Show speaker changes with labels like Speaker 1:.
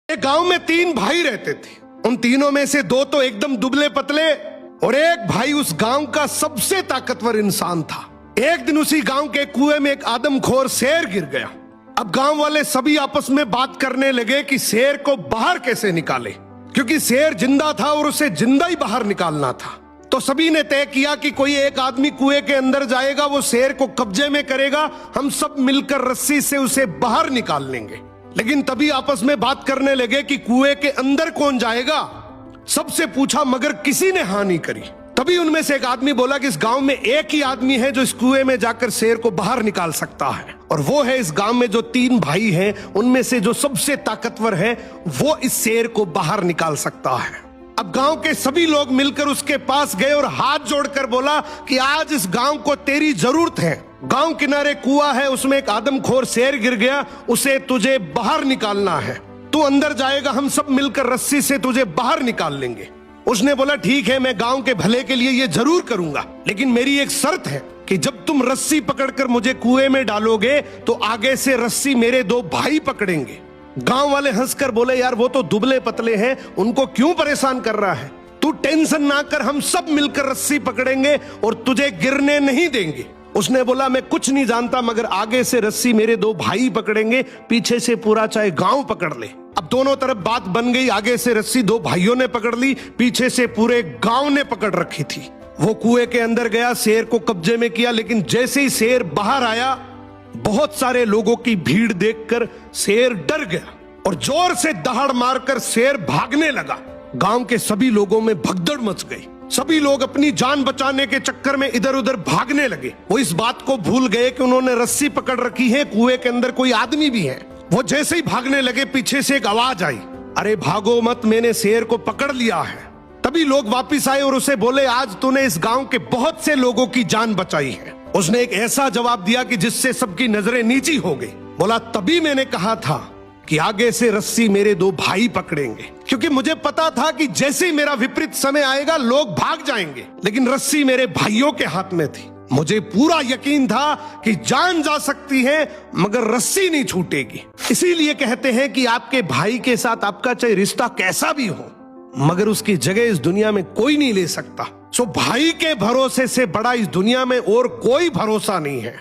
Speaker 1: एक गांव में 3 भाई रहते थे। उन तीनों में से 2 तो एकदम दुबले पतले और एक भाई उस गांव का सबसे ताकतवर इंसान था। एक दिन उसी गांव के कुएं में एक आदमखोर शेर गिर गया। अब गांव वाले सभी आपस में बात करने लगे कि शेर को बाहर कैसे निकाले, क्योंकि शेर जिंदा था और उसे जिंदा ही बाहर निकालना था। तो सभी ने तय किया कि कोई एक आदमी कुएं के अंदर जाएगा, वो शेर को कब्जे में करेगा, हम सब मिलकर रस्सी से उसे बाहर निकाल लेंगे। लेकिन तभी आपस में बात करने लगे कि कुएं के अंदर कौन जाएगा। सबसे पूछा मगर किसी ने हाँ नहीं करी। तभी उनमें से एक आदमी बोला कि इस गांव में एक ही आदमी है जो इस कुएं में जाकर शेर को बाहर निकाल सकता है, और वो है इस गांव में जो 3 भाई हैं उनमें से जो सबसे ताकतवर है, वो इस शेर को बाहर निकाल सकता है। अब गांव के सभी लोग मिलकर उसके पास गए और हाथ जोड़कर बोला कि आज इस गांव को तेरी जरूरत है। गांव किनारे कुआं है, उसमें एक आदमखोर शेर गिर गया, उसे तुझे बाहर निकालना है। तू अंदर जाएगा, हम सब मिलकर रस्सी से तुझे बाहर निकाल लेंगे। उसने बोला ठीक है, मैं गांव के भले के लिए ये जरूर करूंगा, लेकिन मेरी एक शर्त है कि जब तुम रस्सी पकड़कर मुझे कुएं में डालोगे तो आगे से रस्सी मेरे 2 भाई पकड़ेंगे। गांव वाले हंसकर बोले यार वो तो दुबले पतले हैं, उनको क्यों परेशान कर रहा है, तू टेंशन ना कर, हम सब मिलकर रस्सी पकड़ेंगे और तुझे गिरने नहीं देंगे। उसने बोला मैं कुछ नहीं जानता, मगर आगे से रस्सी मेरे 2 भाई पकड़ेंगे, पीछे से पूरा चाहे गांव पकड़ ले। अब दोनों तरफ बात बन गई, आगे से रस्सी 2 भाइयों ने पकड़ ली, पीछे से पूरे गांव ने पकड़ रखी थी। वो कुएं के अंदर गया, शेर को कब्जे में किया, लेकिन जैसे ही शेर बाहर आया, बहुत सारे लोगों की भीड़ देखकर शेर डर गया और जोर से दहाड़ मारकर शेर भागने लगा। गांव के सभी लोगों में भगदड़ मच गई। सभी लोग अपनी जान बचाने के चक्कर में इधर उधर भागने लगे। वो इस बात को भूल गए कि उन्होंने रस्सी पकड़ रखी है, कुएं के अंदर कोई आदमी भी है। वो जैसे ही भागने लगे, पीछे से एक आवाज आई, अरे भागो मत, मैंने शेर को पकड़ लिया है। तभी लोग वापिस आए और उसे बोले आज तूने इस गांव के बहुत से लोगों की जान बचाई है। उसने एक ऐसा जवाब दिया कि जिससे सबकी नजरें नीची हो गई। बोला तभी मैंने कहा था कि आगे से रस्सी मेरे 2 भाई पकड़ेंगे, क्योंकि मुझे पता था कि जैसे ही मेरा विपरीत समय आएगा लोग भाग जाएंगे, लेकिन रस्सी मेरे भाइयों के हाथ में थी। मुझे पूरा यकीन था कि जान जा सकती है मगर रस्सी नहीं छूटेगी। इसीलिए कहते हैं कि आपके भाई के साथ आपका चाहे रिश्ता कैसा भी हो, मगर उसकी जगह इस दुनिया में कोई नहीं ले सकता। सो भाई के भरोसे से बड़ा इस दुनिया में और कोई भरोसा नहीं है।